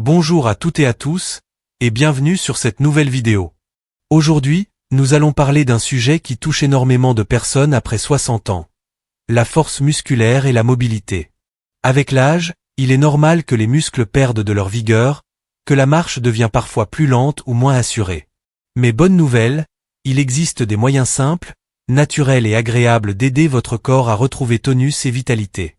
Bonjour à toutes et à tous, et bienvenue sur cette nouvelle vidéo. Aujourd'hui, nous allons parler d'un sujet qui touche énormément de personnes après 60 ans. La force musculaire et la mobilité. Avec l'âge, il est normal que les muscles perdent de leur vigueur, que la marche devient parfois plus lente ou moins assurée. Mais bonne nouvelle, il existe des moyens simples, naturels et agréables d'aider votre corps à retrouver tonus et vitalité.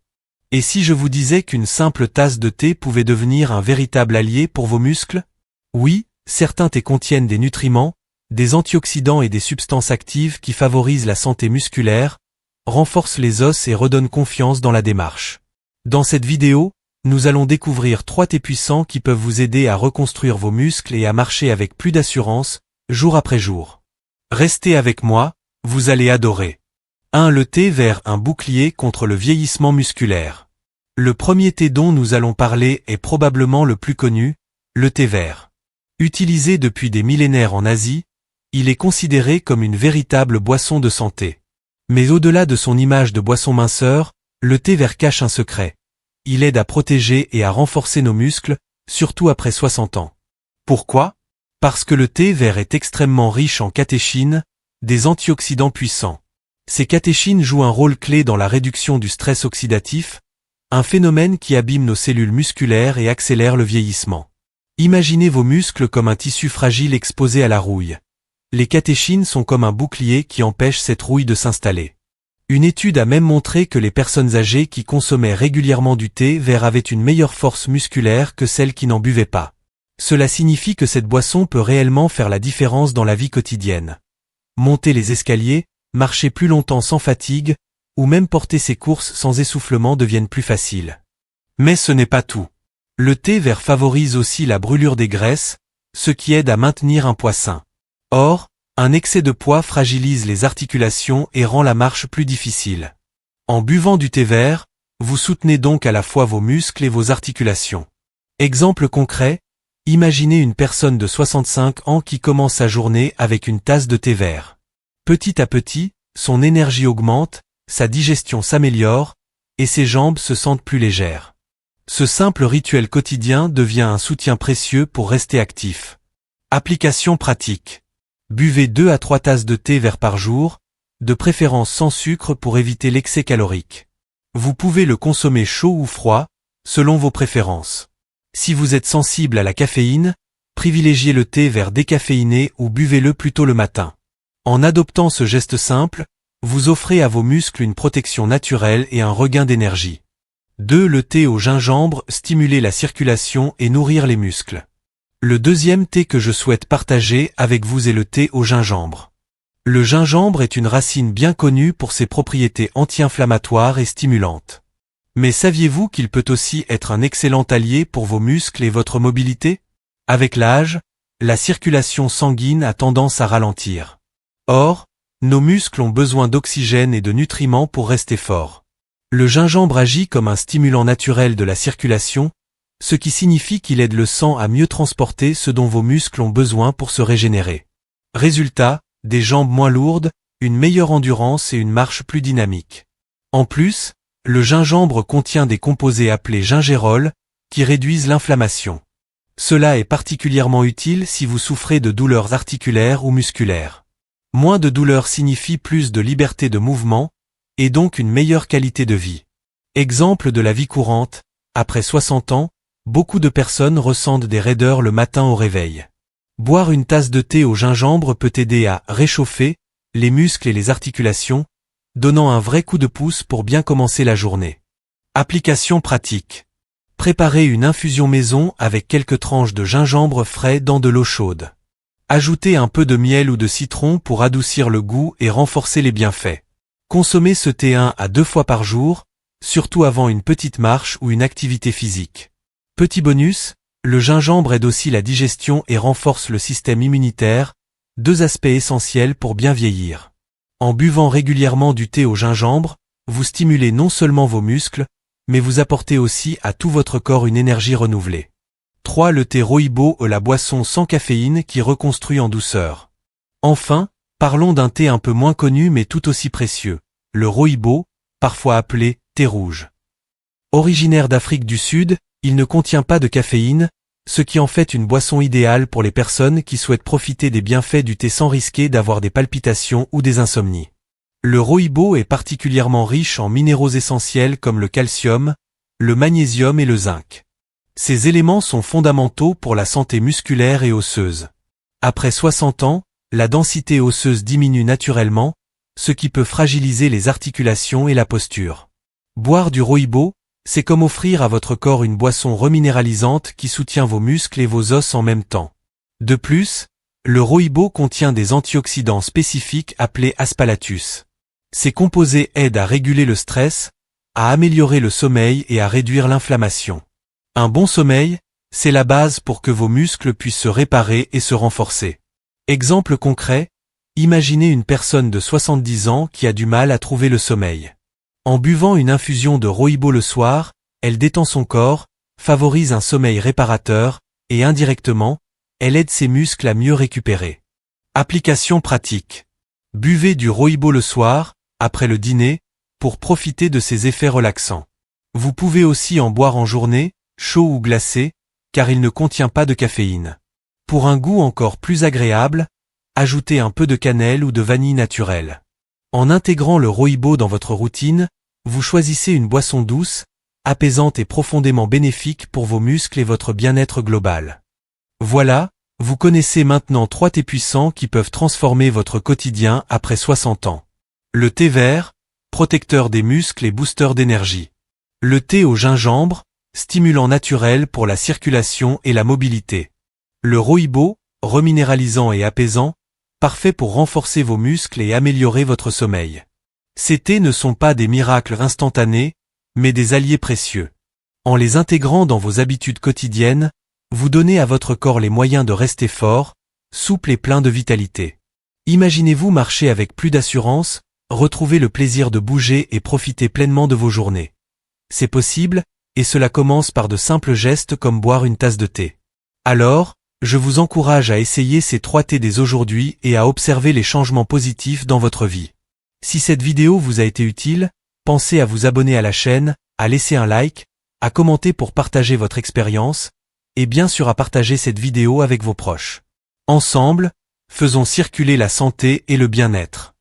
Et si je vous disais qu'une simple tasse de thé pouvait devenir un véritable allié pour vos muscles? Oui, certains thés contiennent des nutriments, des antioxydants et des substances actives qui favorisent la santé musculaire, renforcent les os et redonnent confiance dans la démarche. Dans cette vidéo, nous allons découvrir 3 thés puissants qui peuvent vous aider à reconstruire vos muscles et à marcher avec plus d'assurance, jour après jour. Restez avec moi, vous allez adorer. 1. Le thé vert, un bouclier contre le vieillissement musculaire. Le premier thé dont nous allons parler est probablement le plus connu, le thé vert. Utilisé depuis des millénaires en Asie, il est considéré comme une véritable boisson de santé. Mais au-delà de son image de boisson minceur, le thé vert cache un secret. Il aide à protéger et à renforcer nos muscles, surtout après 60 ans. Pourquoi? Parce que le thé vert est extrêmement riche en catéchines, des antioxydants puissants. Ces catéchines jouent un rôle clé dans la réduction du stress oxydatif, un phénomène qui abîme nos cellules musculaires et accélère le vieillissement. Imaginez vos muscles comme un tissu fragile exposé à la rouille. Les catéchines sont comme un bouclier qui empêche cette rouille de s'installer. Une étude a même montré que les personnes âgées qui consommaient régulièrement du thé vert avaient une meilleure force musculaire que celles qui n'en buvaient pas. Cela signifie que cette boisson peut réellement faire la différence dans la vie quotidienne. Monter les escaliers, marcher plus longtemps sans fatigue, ou même porter ses courses sans essoufflement deviennent plus faciles. Mais ce n'est pas tout. Le thé vert favorise aussi la brûlure des graisses, ce qui aide à maintenir un poids sain. Or, un excès de poids fragilise les articulations et rend la marche plus difficile. En buvant du thé vert, vous soutenez donc à la fois vos muscles et vos articulations. Exemple concret, imaginez une personne de 65 ans qui commence sa journée avec une tasse de thé vert. Petit à petit, son énergie augmente, sa digestion s'améliore, et ses jambes se sentent plus légères. Ce simple rituel quotidien devient un soutien précieux pour rester actif. Application pratique. Buvez 2 à 3 tasses de thé vert par jour, de préférence sans sucre pour éviter l'excès calorique. Vous pouvez le consommer chaud ou froid, selon vos préférences. Si vous êtes sensible à la caféine, privilégiez le thé vert décaféiné ou buvez-le plutôt le matin. En adoptant ce geste simple, vous offrez à vos muscles une protection naturelle et un regain d'énergie. 2. Le thé au gingembre, stimuler la circulation et nourrir les muscles. Le deuxième thé que je souhaite partager avec vous est le thé au gingembre. Le gingembre est une racine bien connue pour ses propriétés anti-inflammatoires et stimulantes. Mais saviez-vous qu'il peut aussi être un excellent allié pour vos muscles et votre mobilité? Avec l'âge, la circulation sanguine a tendance à ralentir. Or, nos muscles ont besoin d'oxygène et de nutriments pour rester forts. Le gingembre agit comme un stimulant naturel de la circulation, ce qui signifie qu'il aide le sang à mieux transporter ce dont vos muscles ont besoin pour se régénérer. Résultat, des jambes moins lourdes, une meilleure endurance et une marche plus dynamique. En plus, le gingembre contient des composés appelés gingérol, qui réduisent l'inflammation. Cela est particulièrement utile si vous souffrez de douleurs articulaires ou musculaires. Moins de douleur signifie plus de liberté de mouvement, et donc une meilleure qualité de vie. Exemple de la vie courante, après 60 ans, beaucoup de personnes ressentent des raideurs le matin au réveil. Boire une tasse de thé au gingembre peut aider à réchauffer les muscles et les articulations, donnant un vrai coup de pouce pour bien commencer la journée. Application pratique. Préparez une infusion maison avec quelques tranches de gingembre frais dans de l'eau chaude. Ajoutez un peu de miel ou de citron pour adoucir le goût et renforcer les bienfaits. Consommez ce thé 1 à 2 fois par jour, surtout avant une petite marche ou une activité physique. Petit bonus, le gingembre aide aussi la digestion et renforce le système immunitaire, 2 aspects essentiels pour bien vieillir. En buvant régulièrement du thé au gingembre, vous stimulez non seulement vos muscles, mais vous apportez aussi à tout votre corps une énergie renouvelée. 3. Le thé rooibos, la boisson sans caféine qui reconstruit en douceur. Enfin, parlons d'un thé un peu moins connu mais tout aussi précieux, le rooibos, parfois appelé thé rouge. Originaire d'Afrique du Sud, il ne contient pas de caféine, ce qui en fait une boisson idéale pour les personnes qui souhaitent profiter des bienfaits du thé sans risquer d'avoir des palpitations ou des insomnies. Le rooibos est particulièrement riche en minéraux essentiels comme le calcium, le magnésium et le zinc. Ces éléments sont fondamentaux pour la santé musculaire et osseuse. Après 60 ans, la densité osseuse diminue naturellement, ce qui peut fragiliser les articulations et la posture. Boire du rooibos, c'est comme offrir à votre corps une boisson reminéralisante qui soutient vos muscles et vos os en même temps. De plus, le rooibos contient des antioxydants spécifiques appelés aspalathus. Ces composés aident à réguler le stress, à améliorer le sommeil et à réduire l'inflammation. Un bon sommeil, c'est la base pour que vos muscles puissent se réparer et se renforcer. Exemple concret, imaginez une personne de 70 ans qui a du mal à trouver le sommeil. En buvant une infusion de rooibos le soir, elle détend son corps, favorise un sommeil réparateur, et indirectement, elle aide ses muscles à mieux récupérer. Application pratique. Buvez du rooibos le soir, après le dîner, pour profiter de ses effets relaxants. Vous pouvez aussi en boire en journée, chaud ou glacé, car il ne contient pas de caféine. Pour un goût encore plus agréable, ajoutez un peu de cannelle ou de vanille naturelle. En intégrant le rooibos dans votre routine, vous choisissez une boisson douce, apaisante et profondément bénéfique pour vos muscles et votre bien-être global. Voilà, vous connaissez maintenant 3 thés puissants qui peuvent transformer votre quotidien après 60 ans. Le thé vert, protecteur des muscles et booster d'énergie. Le thé au gingembre, stimulant naturel pour la circulation et la mobilité. Le rooibos, reminéralisant et apaisant, parfait pour renforcer vos muscles et améliorer votre sommeil. Ces thés ne sont pas des miracles instantanés, mais des alliés précieux. En les intégrant dans vos habitudes quotidiennes, vous donnez à votre corps les moyens de rester fort, souple et plein de vitalité. Imaginez-vous marcher avec plus d'assurance, retrouver le plaisir de bouger et profiter pleinement de vos journées. C'est possible, et cela commence par de simples gestes comme boire une tasse de thé. Alors, je vous encourage à essayer ces 3 thés dès aujourd'hui et à observer les changements positifs dans votre vie. Si cette vidéo vous a été utile, pensez à vous abonner à la chaîne, à laisser un like, à commenter pour partager votre expérience, et bien sûr à partager cette vidéo avec vos proches. Ensemble, faisons circuler la santé et le bien-être.